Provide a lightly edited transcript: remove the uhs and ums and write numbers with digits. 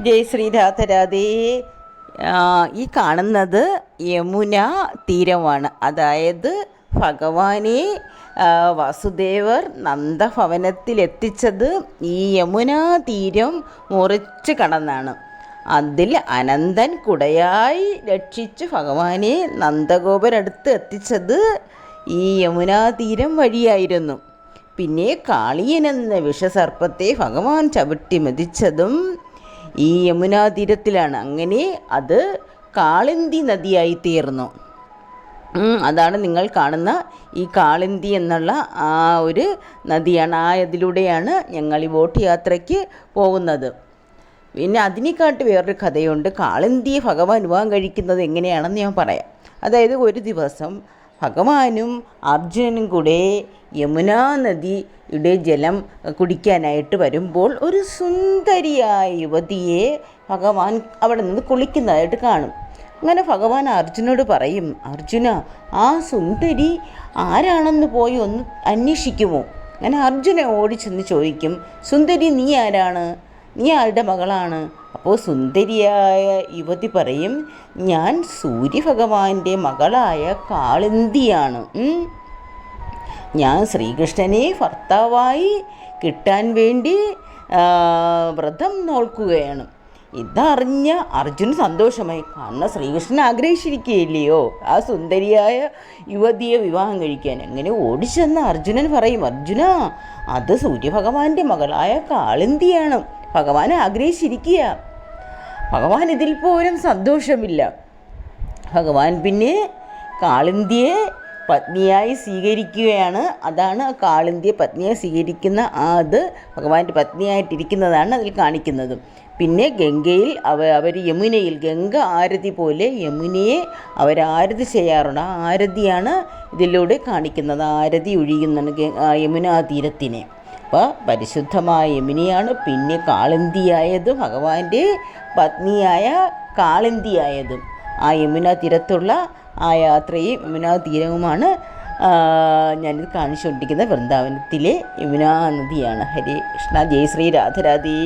ജയ് ശ്രീ രാധരാധേ. ഈ കാണുന്നത് യമുന തീരമാണ്. അതായത് ഭഗവാനെ വാസുദേവർ നന്ദഭവനത്തിലെത്തിച്ചത് ഈ യമുനാ തീരം മുറിച്ച് കടന്നാണ്. അതിൽ അനന്തൻ കുടയായി രക്ഷിച്ച് ഭഗവാനെ നന്ദഗോപുരടുത്ത് എത്തിച്ചത് ഈ യമുനാ തീരം വഴിയായിരുന്നു. പിന്നെ കാളിയനെന്ന വിഷസർപ്പത്തെ ഭഗവാൻ ചവിട്ടി മെതിച്ചതും ഈ യമുനാ തീരത്തിലാണ്. അങ്ങനെ അത് കാളിന്തി നദിയായി തീർന്നു. അതാണ് നിങ്ങൾ കാണുന്ന ഈ കാളിന്തി എന്നുള്ള ആ ഒരു നദിയാണ്. അതിലൂടെയാണ് ഞങ്ങൾ ഈ ബോട്ട് യാത്രയ്ക്ക് പോകുന്നത്. പിന്നെ അതിനെക്കാട്ട് വേറൊരു കഥയുണ്ട്. കാളിന്തിയെ ഭഗവാൻ വിവാഹം കഴിക്കുന്നത് എങ്ങനെയാണെന്ന് ഞാൻ പറയാം. അതായത് ഒരു ദിവസം ഭഗവാനും അർജുനനും കൂടെ യമുനാ നദിയുടെ ജലം കുടിക്കാനായിട്ട് വരുമ്പോൾ ഒരു സുന്ദരിയായ യുവതിയെ ഭഗവാൻ അവിടെ നിന്ന് കുളിക്കുന്നതായിട്ട് കാണും. അങ്ങനെ ഭഗവാൻ അർജുനോട് പറയും, അർജുന, ആ സുന്ദരി ആരാണെന്ന് പോയി ഒന്ന് അന്വേഷിക്കുമോ? അങ്ങനെ അർജുന ഓടിച്ചെന്ന് ചോദിക്കും, സുന്ദരി നീ ആരാണ്? നീ ആരുടെ മകളാണ്? അപ്പോൾ സുന്ദരിയായ യുവതി പറയും, ഞാൻ സൂര്യഭഗവാന്റെ മകളായ കാളിന്തിയാണ്. ഞാൻ ശ്രീകൃഷ്ണനെ ഭർത്താവായി കിട്ടാൻ വേണ്ടി വ്രതം നോക്കുകയാണ്. ഇതറിഞ്ഞ അർജുന് സന്തോഷമായി. കാരണം ശ്രീകൃഷ്ണൻ ആഗ്രഹിച്ചിരിക്കുകയില്ലയോ ആ സുന്ദരിയായ യുവതിയെ വിവാഹം കഴിക്കാൻ. അങ്ങനെ ഓടിച്ചെന്ന അർജുനൻ പറയും, അർജുന, അത് സൂര്യഭഗവാന്റെ മകളായ കാളിന്തിയാണ്. ഭഗവാൻ ആഗ്രഹിച്ചിരിക്കുക. ഭഗവാൻ ഇതിൽ പോലും സന്തോഷമില്ല. ഭഗവാൻ പിന്നെ കാളിന്തിയെ പത്നിയായി സ്വീകരിക്കുകയാണ്. അതാണ് കാളിന്തിയെ പത്നിയായി സ്വീകരിക്കുന്ന അത് ഭഗവാന്റെ പത്നിയായിട്ടിരിക്കുന്നതാണ് അതിൽ കാണിക്കുന്നത്. പിന്നെ ഗംഗയിൽ അവർ യമുനയിൽ ഗംഗ ആരതി പോലെ യമുനയെ അവരാരതി ചെയ്യാറുണ്ട്. ആ ആരതിയാണ് ഇതിലൂടെ കാണിക്കുന്നത്. ആരതി ഒഴിയുന്നുണ്ട് യമുനാ തീരത്തിനെ. അപ്പോൾ പരിശുദ്ധമായ യമുനയാണ്. പിന്നെ കാളിന്തിയായത് ഭഗവാന്റെ പത്നിയായ കാളിന്തിയായതും ആ യമുനാ തീരത്തുള്ള ആ യാത്രയും യമുനാ തീരവുമാണ് ഞാനിത് കാണിച്ചുകൊണ്ടിരിക്കുന്ന വൃന്ദാവനത്തിലെ യമുനാ നദിയാണ്. ഹരേ കൃഷ്ണ. ജയ് ശ്രീ രാധരാധേ.